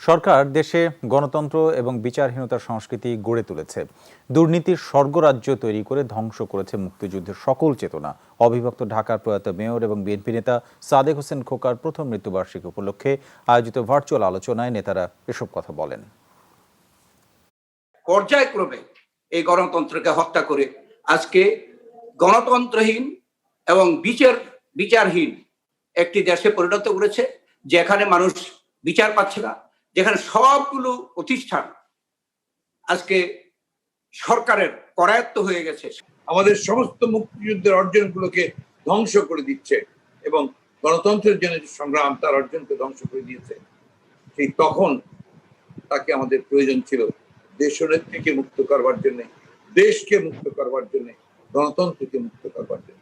সরকার দেশে গণতন্ত্র এবং বিচারহীনতার সংস্কৃতি গড়ে তুলেছে। দুর্নীতির স্বর্গরাজ্য তৈরি করে ধ্বংস করেছে মুক্তিযুদ্ধের সকল চেতনা। অবিভক্ত ঢাকার প্রয়াত মেয়র এবং বিএনপি নেতা সাদেক হোসেন খোকার প্রথম মৃত্যুবার্ষিকী উপলক্ষে আয়োজিত ভার্চুয়াল আলোচনায় নেতারা এসব কথা বলেন। পর্যায়ক্রমে এই গণতন্ত্রকে হত্যা করে আজকে গণতন্ত্রহীন এবং বিচারহীন একটি দেশে পরিণত করেছে, যেখানে মানুষ বিচার পাচ্ছে না, যেখানে সবগুলো প্রতিষ্ঠান আজকে সরকারের করায়ত্ত হয়ে গেছে। আমাদের সমস্ত মুক্তিযুদ্ধের অর্জনগুলোকে ধ্বংস করে দিচ্ছে এবং গণতন্ত্রের জন্য যে সংগ্রাম, তার অর্জনকে ধ্বংস করে দিয়েছে। সেই তখন তাকে আমাদের প্রয়োজন ছিল দেশনেত্রীকে মুক্ত করবার জন্য, দেশকে মুক্ত করবার জন্য, গণতন্ত্রকে মুক্ত করবার জন্য।